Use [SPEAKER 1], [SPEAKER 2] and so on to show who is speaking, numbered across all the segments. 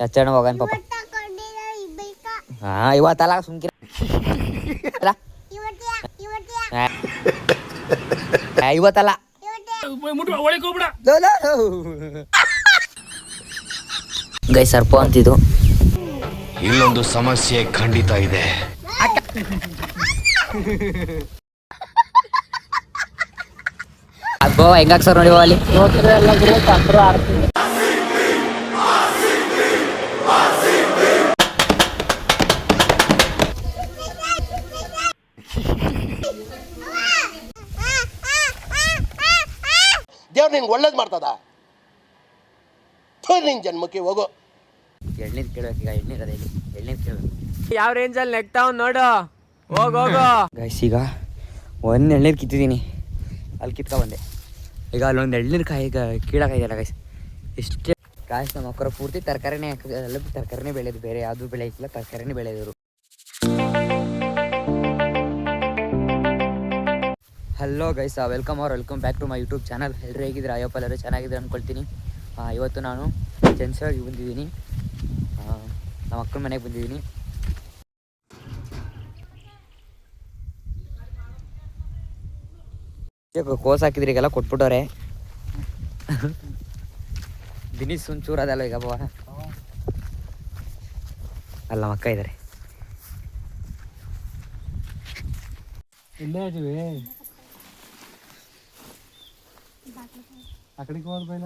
[SPEAKER 1] ಹಚ್ಚೋಣ ಹೋಗೋಣ ಪಾಪ. ಹಾಂ ಇವತ್ತಲ್ಲ ಸುಮ್ಕಿರ ಇವತ್ತಲ್ಲ ಗೈ ಸರ್ಪ ಅಂತಿದ್ದು.
[SPEAKER 2] ಇಲ್ಲೊಂದು ಸಮಸ್ಯೆ ಖಂಡಿತ ಇದೆ.
[SPEAKER 1] ಅಬ್ಬೋ ಹೆಂಗಾಕ್ ಸರ್ ನೋಡಿ ಅಲ್ಲಿ
[SPEAKER 3] ದೇವ್ರು ನಿನ್ಗೆ ಒಳ್ಳೇದು ಮಾಡ್ತದ. ನಿನ್ ಜನ್ಮಕ್ಕೆ ಹೋಗೋ.
[SPEAKER 1] ಎಳ್ನೀರು ಕೇಳ್ಬೇಕು ಈಗ. ಎಳ್ನೀರು ಅದೇ ಎಳ್ನೀರು ಕೇಳ್ಬೇಕು.
[SPEAKER 4] ಯಾವ ರೇಂಜಲ್ಲಿ ನೆಕ್ತಾವ್ ನೋಡು. ಹೋಗು
[SPEAKER 1] ಗೈಸ್ ಈಗ ಒಂದು ಎಳ್ನೀರು ಕಿತ್ತಿದ್ದೀನಿ, ಅಲ್ಲಿ ಕಿತ್ಕೊ ಬಂದೆ. ಈಗ ಅಲ್ಲೊಂದು ಎಳ್ನೀರು ಕಾಯಿ ಕೀಳಾಕಾಯ್ದಲ್ಲ ಗೈಸ್. ಇಷ್ಟೇ ಕಾಯಿಸ್ ನಮ್ಮ ಮಕ್ಕಳು ಪೂರ್ತಿ ತರಕಾರಿನೇ ಎಲ್ಲ ತರಕಾರಿನೇ ಬೆಳೆಯೋದು, ಬೇರೆ ಯಾವುದು ಬೆಳೆ ಇಕ್ಕಿಲ್ಲ, ತರಕಾರಿನೇ ಬೆಳೆಯೋರು. Hello guys, welcome back to my YouTube channel. ಎಲ್ಲರೂ ಹೇಗಿದ್ರೆ ಅಯ್ಯಪ್ಪ ಎಲ್ಲರೂ ಚೆನ್ನಾಗಿದ್ರೆ ಅಂದ್ಕೊಳ್ತೀನಿ. ಇವತ್ತು ನಾನು ಚೆನ್ಸೋಗಿ ಬಂದಿದ್ದೀನಿ, ನಮ್ಮ ಅಕ್ಕನ ಮನೆಗೆ ಬಂದಿದ್ದೀನಿ. ಕೋಸ್ ಹಾಕಿದ್ರಿ ಈಗೆಲ್ಲ ಕೊಟ್ಬಿಟ್ಟವ್ರೆ. ಬಿನಿಸ್ ಒಂಚೂರು ಅದಲ್ಲ ಈಗ ಬಾ ಅಲ್ಲ ನಮ್ಮ ಅಕ್ಕ ಇದ್ದಾರೆ.
[SPEAKER 5] ಇಲ್ಲೇ ಇದೀವಿ. ಆ ಕಡೆಗೆ ಹೋದ ಬೈಲ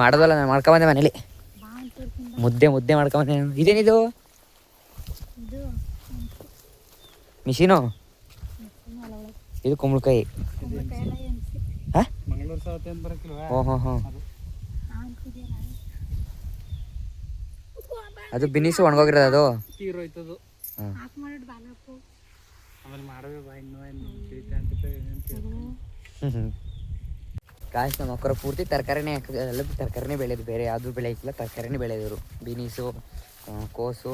[SPEAKER 1] ಮಾಡೋದಲ್ಲ, ನಾನು ಮಾಡ್ಕೊಂಬಂದೆ ಮನೇಲಿ. ಮುದ್ದೆ ಮಾಡ್ಕೊಂಬಂದೆ. ಇದೇನಿದು ಮಿಷಿನು? ಇದು ಕುಂಬಳಕಾಯಿ.
[SPEAKER 5] ಮಂಗಳೂರು ಸೌತೆ ಅಂತ ಬರಕಿಲ್ವಾ?
[SPEAKER 1] ಹ್ಞೂ ಅದು ಬಿನಿಸು ಒಣಗೋಗಿರೋದು ಅದು.
[SPEAKER 5] ತೀರೋಯ್ತದು. ಆಮೇಲೆ ಮಾಡಬೇಕು ಬಾ
[SPEAKER 1] ಕಾಯಿಸ್ ನಮ್ಮ ಮಕ್ಕಳು ಪೂರ್ತಿ ತರಕಾರಿನೇ ಎಲ್ಲ ತರಕಾರಿನೇ ಬೆಳೆಯೋದು, ಬೇರೆ ಯಾವುದು ಬೆಳೆ ಇಕ್ಕಿಲ್ಲ, ತರಕಾರಿನೇ ಬೆಳೆಯೋರು. ಬೀನೀಸು, ಕೋಸು,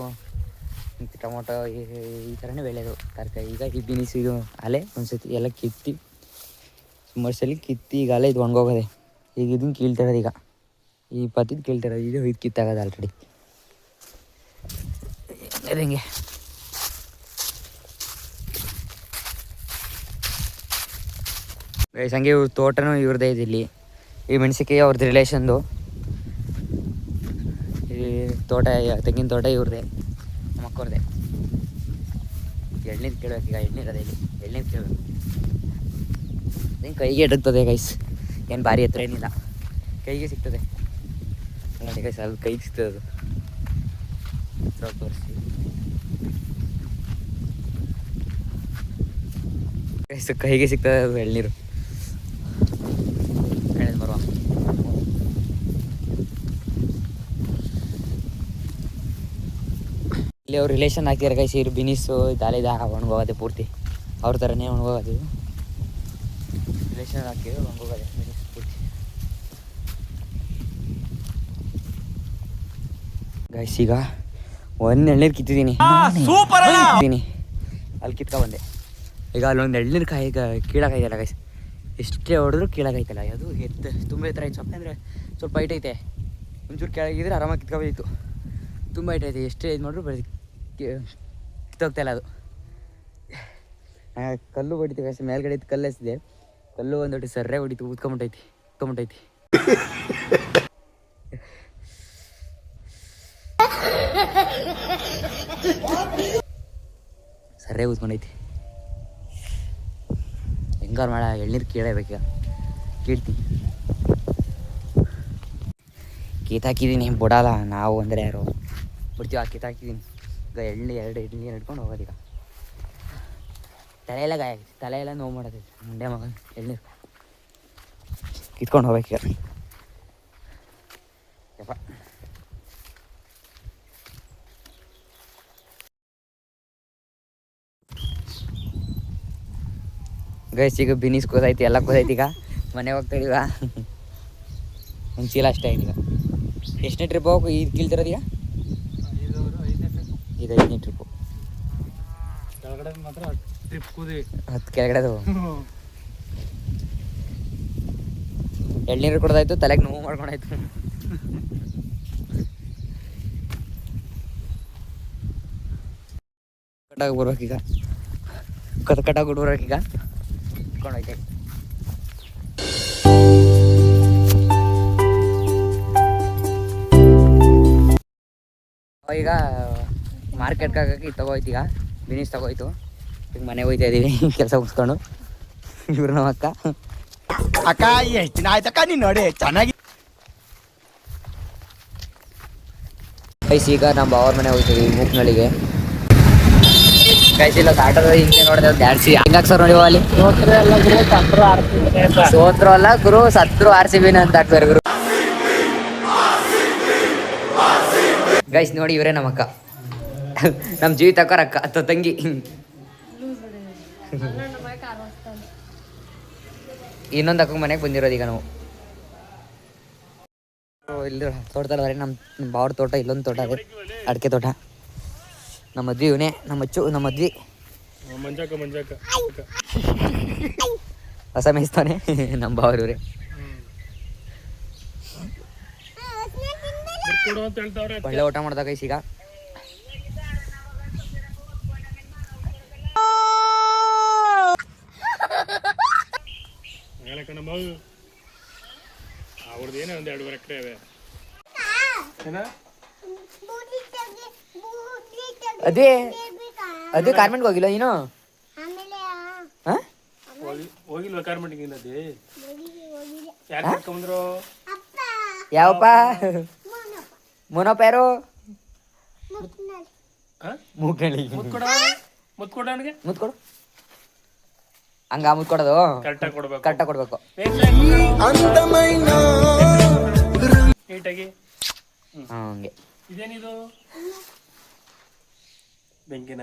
[SPEAKER 1] ಟೊಮೊಟೊ ಈ ಥರನೇ ಬೆಳೆಯೋದು ತರಕಾರಿ. ಈಗ ಈ ಬೀನೀಸು ಇದು ಅಲೆ ಒಂದ್ಸತಿ ಎಲ್ಲ ಕಿತ್ತಿ ಸುಮಾರು ಸಲ ಕಿತ್ತಿ ಈಗ ಅಲೆ ಇದು ಒಣಗೋಗೋದೆ. ಈಗ ಇದನ್ನು ಕೀಳ್ತಿರೋದು, ಈಗ ಈ ಪತ್ತಿದ್ದು ಕೀಳ್ತಿರೋದು. ಇದು ಕಿತ್ತಾಗೋದು ಆಲ್ರೆಡಿ. ಹೆಂಗೆ ಹಂಗೆ ಇವ್ರ ತೋಟನೂ ಇವ್ರದ್ದೇ ಇದೆ. ಇಲ್ಲಿ ಈ ಮೆಣಸಿಕಾಯಿ ಅವ್ರದ್ದು ರಿಲೇಷನ್ದು. ಈ ತೋಟ ತೆಂಗಿನ ತೋಟ ಇವ್ರದ್ದೇ, ನಮ್ಮ ಅಕ್ಕವ್ರದ್ದೇ. ಎಳ್ನೀರು ಕೇಳ್ಬೇಕು ಈಗ. ಎಳ್ನೀರು ಅದೇ ಎಳ್ನೀರು ಕೇಳಬೇಕು. ಹಿಂಗೆ ಕೈಗೆ ಎಟಕ್ತದೆ ಗೈಸ್, ಏನು ಭಾರಿ ಹತ್ರ ಏನಿಲ್ಲ, ಕೈಗೆ ಸಿಗ್ತದೆ ನೋಡಿ ಗೈಸ್. ಅಲ್ಲಿ ಕೈಗೆ ಸಿಗ್ತದೆ ಅದು. ತೋರಿಸಿ ಗೈಸ್, ಕೈಗೆ ಸಿಗ್ತದೆ ಅದು ಎಳ್ನೀರು. ಬರುವ ಇಲ್ಲಿ ಅವ್ರು ರಿಲೇಷನ್ ಹಾಕ್ತಿದ್ದಾರೆ ಗೈಸ್. ಇರು ಬಿನಿಸು ದಾಲಿದ ಒಣಗೋಗೋದೆ ಪೂರ್ತಿ ಅವ್ರ ಥರನೇ ಒಣಗೋಗೋದು. ರಿಲೇಷನ್ ಹಾಕಿದ್ರು ಒಣಗೋಗೋದೆ ಬಿನಿಸ್ ಪೂರ್ತಿ ಗೈಸ್. ಈಗ ಒಂದು ಎಳ್ನೀರು ಕಿತ್ತಿದ್ದೀನಿ, ಅಲ್ಲಿ ಕಿತ್ಕೊ ಬಂದೆ. ಈಗ ಅಲ್ಲೊಂದು ಎಳ್ನೀರು ಕಾಯಿ ಕೀಳಾಕಾಯ್ದಲ್ಲ ಗೈಸ್. ಎಷ್ಟೇ ಹೊಡೆದ್ರು ಕೀಳಾಗೈತಲ್ಲ ಅದು. ತುಂಬ ಎತ್ತರ ಐತೆ. ಸ್ವಲ್ಪ ಅಂದರೆ ಸ್ವಲ್ಪ ಹೈಟ್ ಐತೆ. ಒಂಚೂರು ಕೆಳಗಿದ್ರೆ ಆರಾಮಾಗಿ ಕಿತ್ಕೊಬೋದಿತ್ತು. ತುಂಬ ಹೈಟ್ ಐತೆ. ಎಷ್ಟೇ ಇದು ಮಾಡಿದ್ರು ಕಿತ್ತೋಗ್ತಾಯಿಲ್ಲ ಅದು. ಕಲ್ಲು ಹೊಡಿತೀವಿ ಗೈಸ್. ಮೇಲ್ಗಡೆ ಇತ್ತು ಕಲ್ಲು ಎಸಿದೆ, ಕಲ್ಲು ಒಂದೊಟ್ಟು ಸರ್ರೆ ಹೊಡಿತು, ಊದ್ಕೊಂಬಿಟ್ಟೈತಿ. ಸರ್ರೆ ಊದ್ಕೊಂಡೈತಿ. ಹೆಂಗಾರು ಮಾಡ ಎಳ್ನೀರು ಕೀಳಬೇಕೀಗ. ಕೀಳ್ತೀನಿ. ಕಿತ್ತಾಕಿದ್ದೀನಿ, ಬಿಡಲ್ಲ ನಾವು ಅಂದರೆ ಯಾರು ಬಿಡ್ತೀವಿ. ಕಿತ್ತಾಕಿದ್ದೀನಿ. ಈಗ ಎರಡು ಎಳ್ನೀರು ಹಿಡ್ಕೊಂಡು ಹೋಗೋದೀಗ. ತಲೆಯೆಲ್ಲ ಗಾಯ ಆಗಿದೆ, ತಲೆಯೆಲ್ಲ ನೋವು ಮಾಡೋದೈತೆ. ಮುಂಡೆ ಮಗ ಎಳ್ನೀರು ಕಿತ್ಕೊಂಡು ಹೋಗ್ಬೇಕೀಗ. ಯಪ್ಪ ಗೈಸ್, ಈಗ ಬಿನಿಸ್ ಕೋದೈತಿ, ಎಲ್ಲ ಕೋದೈತಿ. ಈಗ ಮನೆಗೆ ಹೋಗ್ತಾಯಿದ್ದೀವ. ಒಂದು ಚೀಲ ಅಷ್ಟೇ ಆಯ್ತು. ಈಗ ಎಷ್ಟನೇ ಟ್ರಿಪ್ ಹೋಗು ಇದು ಕೀಳ್ತಿರೋದು? ಈಗ ಇದು 5ನೇ ಟ್ರಿಪ್ಪು.
[SPEAKER 5] ಕೆಳಗಡೆ ಮಾತ್ರ ಟ್ರಿಪ್ ಕೂದಿ
[SPEAKER 1] 10 ಕೆಳಗಡೆ ಎಳ್ನೀರು ಕುಡ್ದಾಯ್ತು, ತಲೆಗೆ ನೋವು ಮಾಡ್ಕೊಂಡಾಯ್ತು. ಕಟ್ಟಾಗಿ ಬರ್ಬೇಕೀಗ, ಕಟ್ಟಾಗಿ ಬಿಡ್ಬೇಕೀಗ ಇಟ್ಕೊಂಡೋಯ್ತೆ. ಈಗ ಮಾರ್ಕೆಟ್ಗೆ ಹಾಕಿ ತಗೋಯ್ತು. ಈಗ ಬಿನೀಸ್ ತಗೋಯ್ತು. ಈಗ ಮನೆಗೆ ಹೋಗ್ತಾ ಇದ್ದೀವಿ ಕೆಲಸ ಮುಗಿಸ್ಕೊಂಡು. ಇವ್ರು ನಮ್ಮ ಅಕ್ಕ.
[SPEAKER 6] ಅಕ್ಕ ಎಷ್ಟು ದಿನ ಆಯ್ತಕ್ಕ ನೀನು ನೋಡಿ ಚೆನ್ನಾಗಿ.
[SPEAKER 1] ಗೈಸ್ ಈಗ ನಮ್ಮ ಅವ್ರ ಮನೆ ಹೋಗ್ತೀವಿ ಮೂಕ್ನಳ್ಳಿಗೆ. ಗೈಸ್ ಇಲ್ಲ ಆಟೋದ ಹಿಂಗೆ ನೋಡಿದೆ ಡ್ಯಾನ್ಸಿ ಹೆಂಗಾಕ್ ಸರ್ ನೋಡಿ ಅಲ್ಲಿ ಸೋತ್ರು ಅಲ್ಲ ಗುರು, ಸತ್ರು RCB ಅಂತ ಹಾಕ್ತಾರೆ ಗುರು. ಗೈಸ್ ನೋಡಿ ಇವರೇ ನಮ್ಮ ಅಕ್ಕ, ನಮ್ಮ ಜೀವಿತಕ್ಕವ್ರ ಅಕ್ಕ ಅಥವಾ ತಂಗಿ. ಇನ್ನೊಂದು ಅಕ್ಕ ಮನೆಗೆ ಬಂದಿರೋದು ಈಗ ನಾವು. ಇಲ್ಲಿ ತೋಟದಲ್ಲಿ ನಮ್ಮ ಬಾವ್ರ ತೋಟ, ಇಲ್ಲೊಂದು ತೋಟ ಅದೇ ಅಡಿಕೆ ತೋಟ. ನಮ್ಮ ಮದ್ವಿ ಇವನೇ, ನಮ್ಮ ಅಚ್ಚು, ನಮ್ಮ ಮದ್ವಿ ಹೊಸ ಮೇಯಿಸ್ತಾನೆ ನಮ್ಮ ಬಾವ್ರವ್ರೆ. ಒಳ್ಳೆ ಊಟ ಮಾಡ್ದಾಗ ಗೈಸ್ ಈಗ.
[SPEAKER 5] ಅವ್ರದ್ದೇನೇ ಒಂದು 2 ಎಕರೆ ಇವೆ.
[SPEAKER 1] ಅದೇ ಅದೇ ಕಾರ್ಮೆಂಟ್ಗೆ ಹೋಗಿಲ್ಲ ನೀನು?
[SPEAKER 5] ಹೋಗಿಲ್ವ ಕಾರ್ಮೆಂಟ್ಗೆ? ಇಲ್ಲದೆ ಯಾರು ಕರ್ಕೊಂಡ್ಬಂದ್ರು?
[SPEAKER 1] ಯಾವಪ್ಪ? ಮೊನೋಪ್ಯಾರು ಮೂಕಳಿ
[SPEAKER 5] ಮುತ್ಕೊಡೋನಿಗೆ
[SPEAKER 1] ಮುತ್ಕೊಡು. ಹಂಗ ಮುತ್ಕೊಡೋದು
[SPEAKER 5] ಕರೆಕ್ಟಾಗಿ ಕೊಡ್ಬೇಕು.
[SPEAKER 1] ಕರೆಕ್ಟಾಗಿ ಕೊಡ್ಬೇಕು.
[SPEAKER 5] ನೀಟಾಗಿ.
[SPEAKER 1] ಹಂಗೆ.
[SPEAKER 5] ಇದೇನಿದು? ಬೆಂಕಿನ?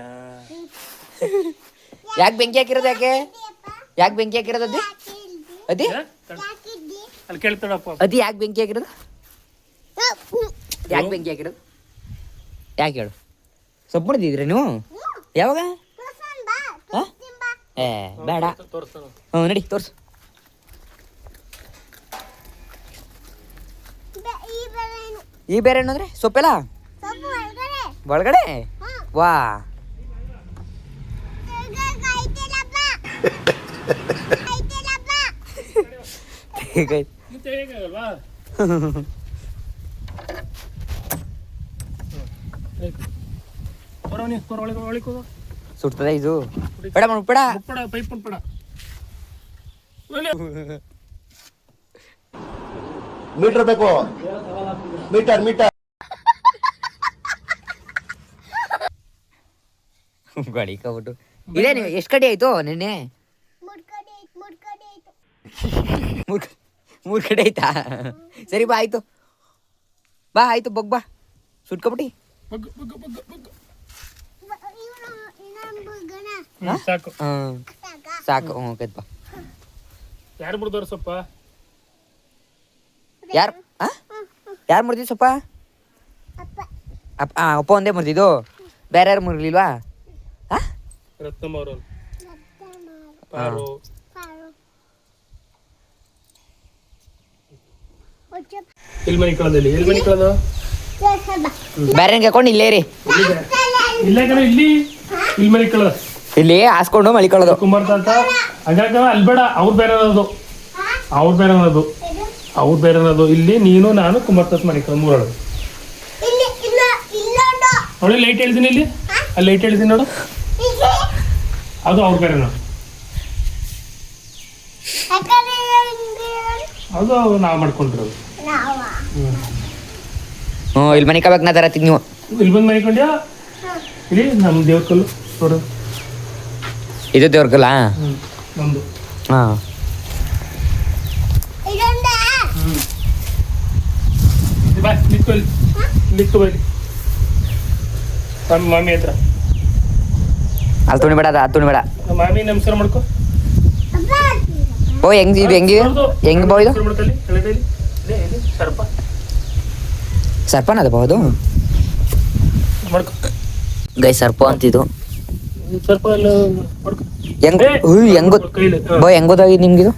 [SPEAKER 1] ಯಾಕೆ ಬೆಂಕಿ ಹಾಕಿರೋದು? ಯಾಕೆ ಬೆಂಕಿ ಹಾಕಿರೋದು? ಅದೇ
[SPEAKER 5] ಅಲ್ಲಿ ಕೇಳ್ತಾಳಪ್ಪ.
[SPEAKER 1] ಯಾಕೆ ಬೆಂಕಿ ಹಾಕಿರೋದು? ಯಾಕೆ ಬೆಂಕಿ ಹಾಕಿರೋದು? ಯಾಕೆ ಹೇಳು? ಸೊಪ್ಪು ಮಾಡಿದಿದ್ರಿ ನೀವು ಯಾವಾಗ? ಬೇಡ. ಹ್ಞೂ ನಡಿ ತೋರ್ಸು. ಈ ಬೇರೆ ಏನು ಅಂದ್ರೆ ಸೊಪ್ಪೆಲ್ಲ ಒಳಗಡೆ? ವಾ ಸುಡ್ತದೆ ಇದು. ಬೇಡ ಬೇಡ
[SPEAKER 5] ಪೈಪ್ ಬೇಡ.
[SPEAKER 3] ಮೀಟರ್ ಬೇಕು, ಮೀಟರ್
[SPEAKER 1] ಗಳಿಕಬಿಟ್ಟು. ಇದೇ ನೀವು ಎಷ್ಟು ಕಡೆ ಆಯ್ತು ನಿನ್ನೆ? 3 ಕಡೆ ಆಯ್ತಾ? ಸರಿ ಬಾ ಆಯ್ತು, ಬಾ ಆಯ್ತು, ಬಗ್ ಬಾ ಸುಟ್ಕೊಬಿಟ್ಟಿ.
[SPEAKER 5] ಸಾಕು
[SPEAKER 1] ಸಾಕು. ಹ್ಞೂ ಕದ್ಬಾ.
[SPEAKER 5] ಯಾರು ಬಿಡ್ದವ್ರ ಸೊಪ್ಪ?
[SPEAKER 1] ಯಾರು ಮುರಿದಿ ಸೊಪ್ಪ? ಅಪ್ಪ ಒಂದೇ ಮುರಿದಿದ್ದು, ಬೇರೆ ಯಾರು ಮುರಿಲಿಲ್ವಾ?
[SPEAKER 5] ರತ್ನಮ್ಮ ಅವರು ಪಾರು ಎಲ್ಲಿ ಮನೆ ಕಳದಲ್ಲಿ? ಎಲ್ಲಿ ಮನೆ ಕಳದು?
[SPEAKER 1] ಬೇರೆ ಹಾಕೊಂಡು ಇಲ್ಲೇ ರೀ.
[SPEAKER 5] ಇಲ್ಲ ಕಣ, ಇಲ್ಲಿ ಮನೆ ಕಳದ.
[SPEAKER 1] ಇಲ್ಲಿ ಹಾಸ್ಕೊಂಡು ಮಲಿಕೊಳ್ಳೋದು.
[SPEAKER 5] ಕುಮಾರ್ ತಾತ ಹಂಗಾಗ ಅಲ್ಲಿ ಬೇಡ. ಅವ್ರು ಬೇರೆ ಅನ್ನೋದು, ಅವ್ರು ಬೇರೆ ಅನ್ನೋದು. ಇಲ್ಲಿ ನೀನು ನಾನು ಕುಮಾರ್ ತಾತ ಮನೆ ಕಳ 3 ನೋಡಿ. ಲೈಟ್ ಹೇಳ್ತೀನಿ, ಇಲ್ಲಿ ಅಲ್ಲಿ ಲೈಟ್ ಹೇಳ್ತೀನಿ ನೋಡು. ಅದು ಅವ್ರ ಬೇರೆ ನೋಡಿ. ಅದು ನಾವು ಮಾಡ್ಕೊಂಡಿರೋದು.
[SPEAKER 1] ಹ್ಞೂ ಇಲ್ಲಿ ಮನೆ ಕಬೇಕು ನಾ ತರತ್ತೀನಿ. ನೀವು
[SPEAKER 5] ಇಲ್ಲಿ ಬಂದು ಮನಿಕೊಂಡ್ಯಾ? ಇಲ್ಲಿ ನಮ್ಮ ದೇವ್ರ ಕಲ್ಲು ನೋಡು.
[SPEAKER 1] ಇದು ದೇವ್ರಗಲ್ಲ?
[SPEAKER 5] ನಮ್ದು.
[SPEAKER 1] ಹಾಂ
[SPEAKER 5] ಬಾ ನಿತ್ಕೊ ಬೈಲಿ ಮಾಮಿ ಹತ್ರ.
[SPEAKER 1] ಅಲ್ಲಿ ತುಣಿ ಬೇಡ, ಅದು ತುಣಿ ಬೇಡ.
[SPEAKER 5] ಮಾಮಿ ನಮಸ್ಕಾರ ಮಾಡ್ಕೊ.
[SPEAKER 1] ಓ ಹೆಂಗ್ ಇದು ಹೆಂಗಿದೆ? ಹೆಂಗ್ ಬಾ ಇದು?
[SPEAKER 5] ಸರ್ಪ
[SPEAKER 1] ಸರ್ಪನ ಅದು ಬಹುದು
[SPEAKER 5] ಮಾಡ್ಕೊ.
[SPEAKER 1] ಗೈ ಸರ್ಪ ಅಂತಿದ್ದು
[SPEAKER 5] ಸರ್ಪ ಎಲ್ಲ ಮಾಡ್ಕೊ.
[SPEAKER 1] ಹೆಂಗ್ ಹೆಂಗ್ ಬೋ ಹೆಂಗ್ ಗೊತ್ತಾಗಿದೆ ನಿಮ್ಗಿದು?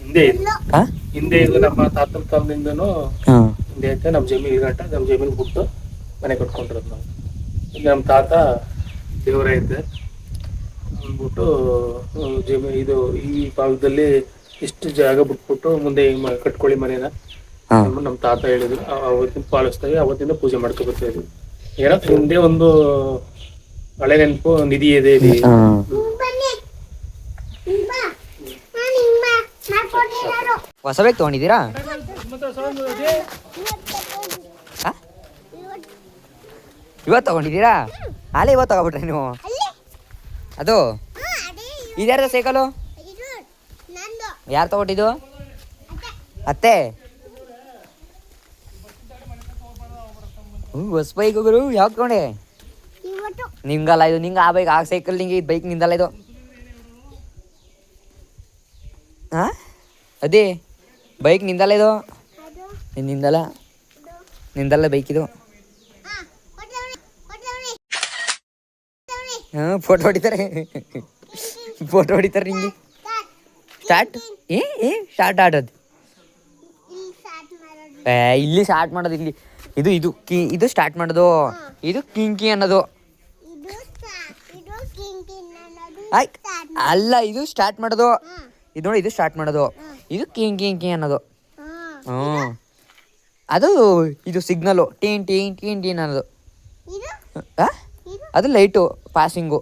[SPEAKER 5] ಹಿಂದೆ
[SPEAKER 1] ಹಾಂ
[SPEAKER 5] ಹಿಂದೆ ಇದು ನಮ್ಮ ತಾತನ ಕಾಲದಿಂದನೂ
[SPEAKER 1] ಹಾಂ
[SPEAKER 5] ಹಿಂದೆ ಐತೆ ನಮ್ಮ ಜಮೀನು ಗಂಟ ನಮ್ಮ ಜಮೀನು ಬಿಟ್ಟು ಮನೆ ಕಟ್ಕೊಂಡಿರೋದು ನಾವು. ಇಲ್ಲಿ ನಮ್ಮ ತಾತ ದೇವರ ಐತೆ ಅಂದ್ಬಿಟ್ಟು ಇದು ಈ ಭಾಗದಲ್ಲಿ ಇಷ್ಟು ಜಾಗ ಬಿಟ್ಬಿಟ್ಟು ಮುಂದೆ ಕಟ್ಕೊಳ್ಳಿ ಮನೇನ ನಮ್ಮ ತಾತ ಹೇಳಿದ್ರು. ಅವತ್ತಿನ ಪಾಲಿಸ್ತಾವೆ, ಅವತ್ತಿಂದ ಪೂಜೆ ಮಾಡ್ಕೊ ಬರ್ತಾ ಇದ್ವಿ. ಏನೋ ಹಿಂದೆ ಒಂದು ಹಳೆ ನೆನಪು ನಿಧಿ ಇದೆ ಇಲ್ಲಿ.
[SPEAKER 1] ಹೊಸ ಬೇಕ್ ತೊಗೊಂಡಿದ್ದೀರಾ? ಇವತ್ತು ತಗೊಂಡಿದ್ದೀರಾ? ಅಲ್ಲೇ ಇವತ್ತು ತಗೊಬಿಟ್ರೆ ನೀವು. ಅದು ಇದ್ಯಾರ್ದ ಸೈಕಲು? ಯಾರು ತಗೊಟ್ಟಿದ್ದು? ಅತ್ತೆ. ಹೊಸ ಬೈಕ್ ಗುರು, ಯಾವ್ದು ತಗೊಂಡೆ? ನಿಂಗಲ್ಲ ಇದು, ನಿಂಗೆ ಆ ಬೈಕ್, ಆ ಸೈಕಲ್ ನಿಂಗೆ, ಇದು ಬೈಕ್ ನಿಂದಲ್ಲ ಇದು. ಹಾಂ ಅದೇ ಬೈಕ್ ನಿಂದಲ್ಲ ಇದು, ನಿಂದಲ್ಲ, ನಿಂದಲ್ಲ ಬೈಕ್ ಇದು. ಹಾಂ ಫೋಟೋ ಹೊಡಿತಾರೆ, ಫೋಟೋ ಹೊಡಿತಾರೆ ನಿಂಗೆ. ಸ್ಟಾರ್ಟ್ ಸ್ಟಾರ್ಟ್ ಆಡೋದು ಇಲ್ಲಿ ಸ್ಟಾರ್ಟ್ ಮಾಡೋದು, ಇಲ್ಲಿ ಇದು ಇದು ಕಿ, ಇದು ಸ್ಟಾರ್ಟ್ ಮಾಡೋದು, ಇದು ಕಿಂಕಿ ಅನ್ನೋದು. ಆಯ್ ಅಲ್ಲ, ಇದು ಸ್ಟಾರ್ಟ್ ಮಾಡೋದು, ಇದು ನೋಡಿ, ಇದು ಸ್ಟಾರ್ಟ್ ಮಾಡೋದು, ಇದು ಕಿಂಕಿ ಅನ್ನೋದು. ಹ್ಞೂ ಅದು ಇದು ಸಿಗ್ನಲ್ಲು, ಟೀನ್ ಟೀನ್ ಟೀನ್ ಟೀನ್ ಅನ್ನೋದು. ಅದು ಲೈಟು ಪಾಸಿಂಗು.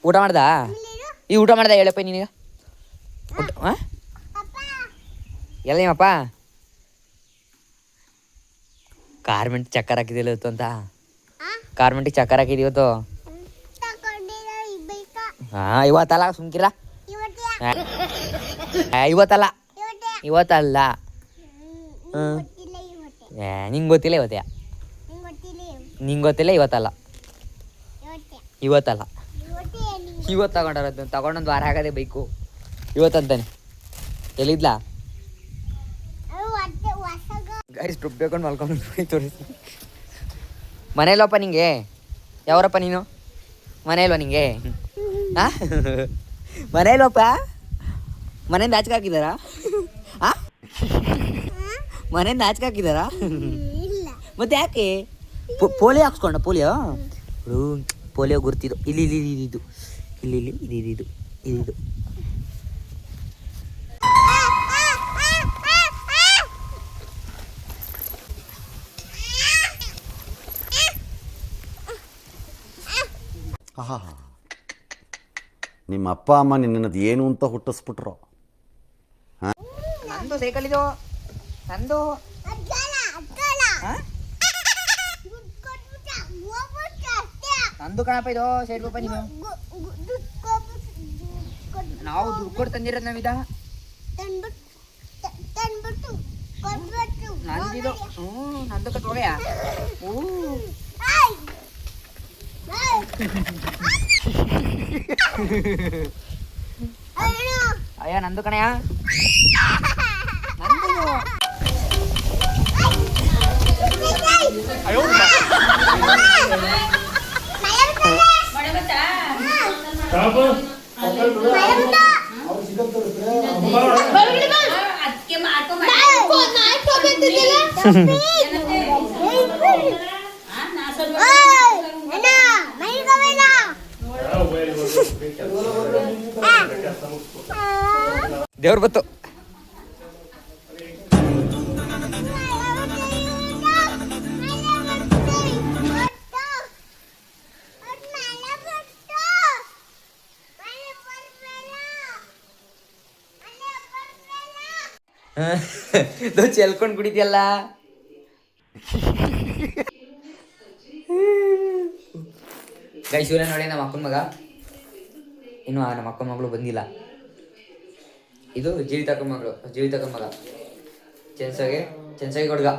[SPEAKER 1] ಊಟ ಮಾಡ್ದಾ? ಈ ಊಟ ಮಾಡ್ದ ಹೇಳಪ್ಪ ನಿನಗೆ. ಊಟ ಹಾಂ ಎಲ್ಲ ನಿಮ್ಮಪ್ಪ ಕಾರ್ಮೆಂಟ್ ಚಕ್ಕರ್ ಹಾಕಿದಿಲ್ಲ ಇವತ್ತು ಅಂತ. ಕಾರ್ಮೆಂಟಿಗೆ ಚಕ್ಕರ್ ಹಾಕಿದಿ ಇವತ್ತು? ಹಾಂ ಇವತ್ತಲ್ಲ, ಸುಮ್ಕಿರ. ಇವತ್ತಲ್ಲ, ಇವತ್ತಲ್ಲ. ನಿಂಗೆ ಗೊತ್ತಿಲ್ಲ ಇವತ್ತೇ, ನಿಂಗೆ ಗೊತ್ತಿಲ್ಲ ಇವತ್ತಲ್ಲ, ಇವತ್ತಲ್ಲ. ಇವತ್ತು ತಗೊಂಡಾರದು, ತಗೊಂಡೊಂದು ವಾರ ಆಗದೆ ಬೈಕು ಇವತ್ತಂತಾನೆ. ಎಲ್ಲಿದ್ಲಾ ಗೈಸ್? ದುಡ್ಡು ಬೇಕೊಂಡು ಮಲ್ಕೊಂಡು ತೋರಿಸಿ. ಮನೇಲಪ್ಪ ನಿಂಗೆ? ಯಾವರಪ್ಪ ನೀನು? ಮನೇಲ್ವಾ ನಿಂಗೆ? ಹಾಂ ಮನೇಲಪ್ಪ? ಮನೆಯಿಂದ ಆಚೆ ಹಾಕಿದಾರಾ? ಹಾಂ ಮನೆಯಿಂದ ಆಚೆ ಹಾಕಿದಾರಾ? ಮತ್ತೆ ಯಾಕೆ? ಪೋಲಿಯೋ ಹಾಕ್ಸ್ಕೊಂಡ? ಪೋಲಿಯೋ ಪೋಲಿಯೋ ಗುರ್ತಿದ್ದು ಇಲ್ಲಿ ಇಲ್ಲಿ ಇದು, ಇಲ್ಲಿ ಇಲ್ಲಿ ಇದು ಇದು ಇದು.
[SPEAKER 7] ನಿಮ್ಮ ಅಪ್ಪ ಅಮ್ಮ ನಿನ್ನದು ಏನು ಅಂತ ಹುಟ್ಟಿಸ್ಬಿಟ್ರು.
[SPEAKER 1] ನಂದು ಸೈಕಲ್ ಇದು, ನಂದು. ನಂದು ಕಣಪ್ಪ ಇದು, ಸೈಡ್ ಪಾಪ. ನೀನು ನಾವು ದುಡ್ಡು ಕೊಟ್ಟು ತಂದಿರೋದು ನಾವಿದ. ನಂದಿದು. ನಂದು ಕಟ್ ಹೋಗ್ಯಾ? ಅಯ್ಯ ನಂದು ಕಣಯ್ಯ, ನಂದು. ದೇವ್ರ ಬತ್ತು. ಚೆಲ್ಕೊಂಡು ಕುಡಿದ್ಯಲ್ಲ. ಗೈಸ್ ಇವರೇ ನೋಡಿ ನಮ್ಮ ಅಕ್ಕನ ಮಗ. ಇನ್ನು ನಮ್ಮ ಅಕ್ಕನ ಮಗಳು ಬಂದಿಲ್ಲ. ಇದು ಜೀವಿತಕ್ಕನ ಮಗಳು, ಜೀವಿತಕ್ಕನ ಮಗ. ಚೆನ್ಸಾಗಿ ಹುಡುಗ.